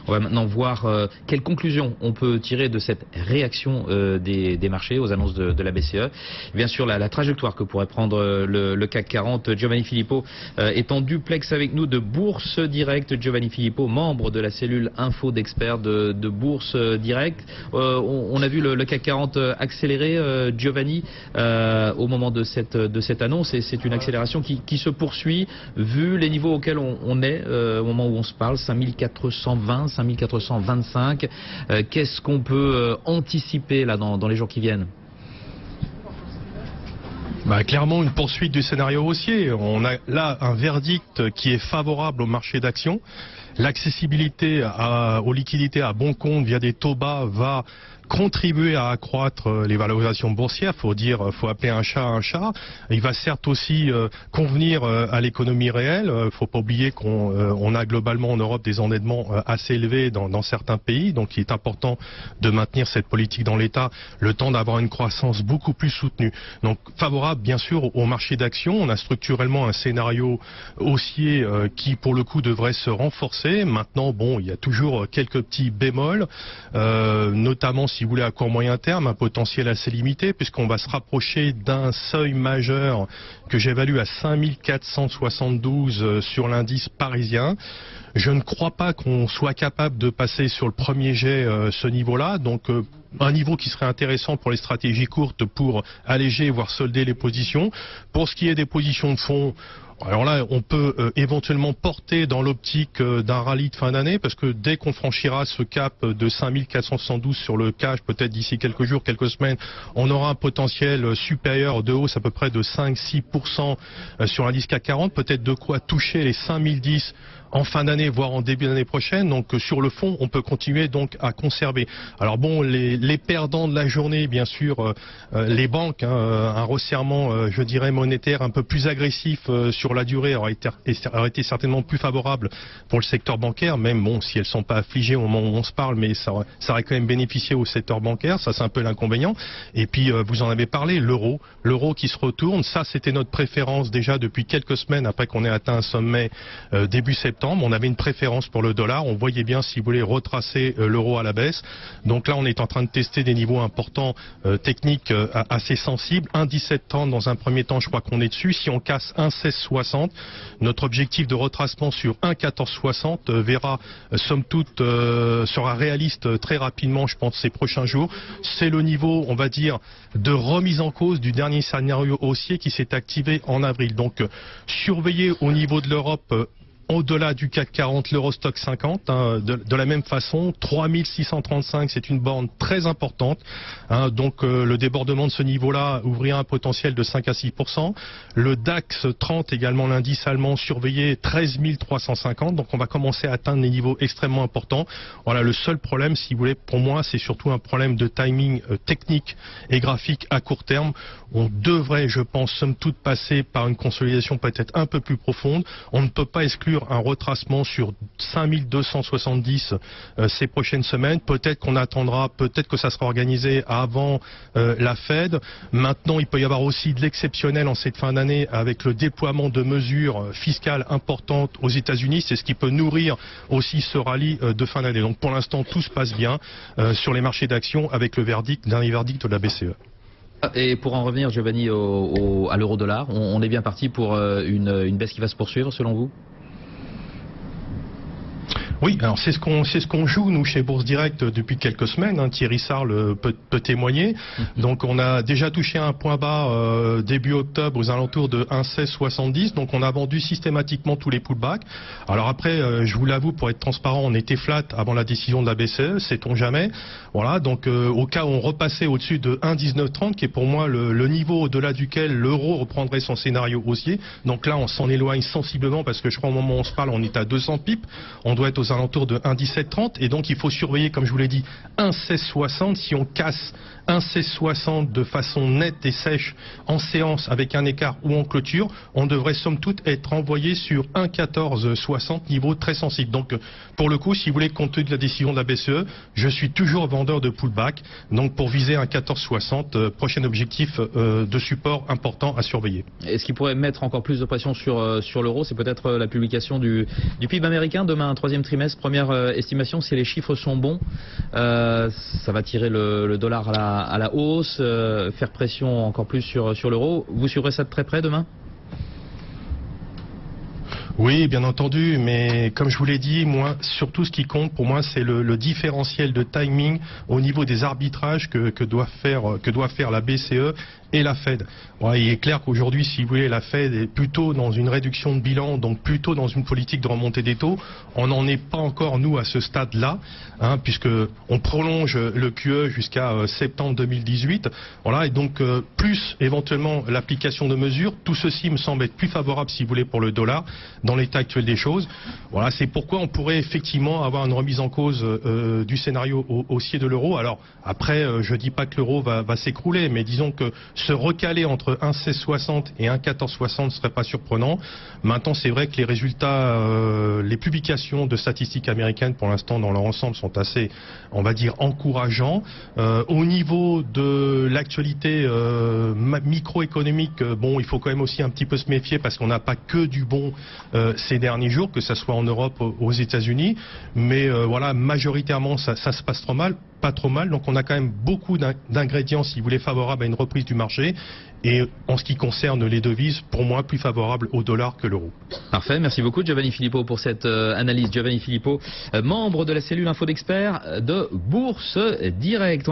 On va maintenant voir quelles conclusions on peut tirer de cette réaction des marchés aux annonces de la BCE. Bien sûr, la trajectoire que pourrait prendre le CAC 40. Giovanni Filippo est en duplex avec nous de Bourse Direct. Giovanni Filippo, membre de la cellule info d'experts de Bourse Direct. On a vu le CAC 40 accélérer, Giovanni, au moment de cette annonce, et c'est une accélération qui se poursuit vu les niveaux auxquels on est au moment où on se parle, 5420, 5425. Qu'est-ce qu'on peut anticiper là dans les jours qui viennent? Clairement une poursuite du scénario haussier. On a là un verdict qui est favorable au marché d'actions. L'accessibilité aux liquidités à bon compte via des taux bas va contribuer à accroître les valorisations boursières. Faut appeler un chat un chat. Il va certes aussi convenir à l'économie réelle. Faut pas oublier qu'on a globalement en Europe des endettements assez élevés dans certains pays. Donc il est important de maintenir cette politique dans l'État le temps d'avoir une croissance beaucoup plus soutenue. Donc favorable bien sûr au marché d'actions. On a structurellement un scénario haussier qui pour le coup devrait se renforcer. Maintenant bon, il y a toujours quelques petits bémols, notamment si vous voulez à court moyen terme, un potentiel assez limité puisqu'on va se rapprocher d'un seuil majeur que j'évalue à 5472 sur l'indice parisien. Je ne crois pas qu'on soit capable de passer sur le premier jet ce niveau-là, donc un niveau qui serait intéressant pour les stratégies courtes pour alléger voire solder les positions. Pour ce qui est des positions de fond, alors là, on peut éventuellement porter dans l'optique d'un rallye de fin d'année, parce que dès qu'on franchira ce cap de 5472 sur le cash, peut-être d'ici quelques jours, quelques semaines, on aura un potentiel supérieur de hausse à peu près de 5-6% sur l'indice CAC 40, peut-être de quoi toucher les 5010 en fin d'année, voire en début d'année prochaine. Donc sur le fond, on peut continuer donc à conserver. Alors bon, les perdants de la journée, bien sûr, les banques, un resserrement, je dirais, monétaire un peu plus agressif sur la durée aurait été certainement plus favorable pour le secteur bancaire, même bon, si elles ne sont pas affligées au moment où on se parle, mais ça aurait quand même bénéficié au secteur bancaire, ça c'est un peu l'inconvénient. Et puis vous en avez parlé, l'euro qui se retourne, ça c'était notre préférence déjà depuis quelques semaines après qu'on ait atteint un sommet début septembre. On avait une préférence pour le dollar, on voyait bien si vous voulez retracer l'euro à la baisse. Donc là on est en train de tester des niveaux importants techniques assez sensibles. 1,1730 dans un premier temps, je crois qu'on est dessus. Si on casse 1,1660, notre objectif de retracement sur 1,1460 verra somme toute sera réaliste très rapidement, je pense, ces prochains jours. C'est le niveau, on va dire, de remise en cause du dernier scénario haussier qui s'est activé en avril. Donc surveiller au niveau de l'Europe au-delà du CAC 40, l'Eurostock 50, de la même façon, 3635, c'est une borne très importante. Donc le débordement de ce niveau-là ouvrirait un potentiel de 5 à 6%. Le DAX 30, également l'indice allemand surveillé, 13 350. Donc on va commencer à atteindre des niveaux extrêmement importants. Voilà, le seul problème, si vous voulez, pour moi, c'est surtout un problème de timing technique et graphique à court terme. On devrait, je pense, somme toute passer par une consolidation peut-être un peu plus profonde. On ne peut pas exclure un retracement sur 5270 ces prochaines semaines. Peut-être qu'on attendra, peut-être que ça sera organisé avant la Fed. Maintenant, il peut y avoir aussi de l'exceptionnel en cette fin d'année avec le déploiement de mesures fiscales importantes aux États-Unis. C'est ce qui peut nourrir aussi ce rallye de fin d'année. Donc pour l'instant, tout se passe bien sur les marchés d'actions avec le dernier verdict de la BCE. Et pour en revenir, Giovanni, à l'euro-dollar, on est bien parti pour une baisse qui va se poursuivre selon vous? Oui, alors c'est ce qu'on joue nous chez Bourse Direct depuis quelques semaines. Thierry Sarl peut témoigner. Donc on a déjà touché un point bas début octobre aux alentours de 1,1670. Donc on a vendu systématiquement tous les pullbacks. Alors après, je vous l'avoue, pour être transparent, on était flat avant la décision de la BCE, sait-on jamais. Voilà, donc au cas où on repassait au-dessus de 1,1930, qui est pour moi le niveau au-delà duquel l'euro reprendrait son scénario haussier. Donc là, on s'en éloigne sensiblement parce que je crois au moment où on se parle, on est à 200 pips. On doit être aux alentours de 1,1730 et donc il faut surveiller, comme je vous l'ai dit, 1,1660. Si on casse 1,1660 de façon nette et sèche en séance avec un écart ou en clôture, on devrait somme toute être envoyé sur 1,1460, niveau très sensible. Donc pour le coup, si vous voulez, compte tenu de la décision de la BCE, je suis toujours vendeur de pullback. Donc pour viser un 14,60, prochain objectif de support important à surveiller. Et ce qui pourrait mettre encore plus de pression sur l'euro, c'est peut-être la publication du PIB américain demain, un troisième trimestre trimestre, première estimation, si les chiffres sont bons, ça va tirer le dollar à la hausse, faire pression encore plus sur l'euro. Vous suivrez ça de très près demain ? Oui, bien entendu, mais comme je vous l'ai dit, moi, surtout ce qui compte pour moi, c'est le différentiel de timing au niveau des arbitrages que doit faire la BCE et la Fed. Ouais, il est clair qu'aujourd'hui, si vous voulez, la Fed est plutôt dans une réduction de bilan, donc plutôt dans une politique de remontée des taux. On n'en est pas encore, nous, à ce stade-là, puisque on prolonge le QE jusqu'à septembre 2018. Voilà, et donc, plus éventuellement l'application de mesures, tout ceci me semble être plus favorable, si vous voulez, pour le dollar, dans l'état actuel des choses. Voilà, c'est pourquoi on pourrait effectivement avoir une remise en cause du scénario haussier de l'euro. Alors, après, je dis pas que l'euro va s'écrouler, mais disons que se recaler entre 1,1660 et 1,1460 ne serait pas surprenant. Maintenant, c'est vrai que les résultats, les publications de statistiques américaines pour l'instant dans leur ensemble sont assez, on va dire, encourageants. Au niveau de l'actualité microéconomique, bon, il faut quand même aussi un petit peu se méfier parce qu'on n'a pas que du bon ces derniers jours, que ce soit en Europe, aux États-Unis. Mais voilà, majoritairement, ça se passe pas trop mal. Donc on a quand même beaucoup d'ingrédients, si vous voulez, favorables à une reprise du marché. Et en ce qui concerne les devises, pour moi, plus favorables au dollar que l'euro. Parfait, merci beaucoup Giovanni Filippo pour cette analyse. Giovanni Filippo, membre de la cellule Info d'Experts de Bourse Direct.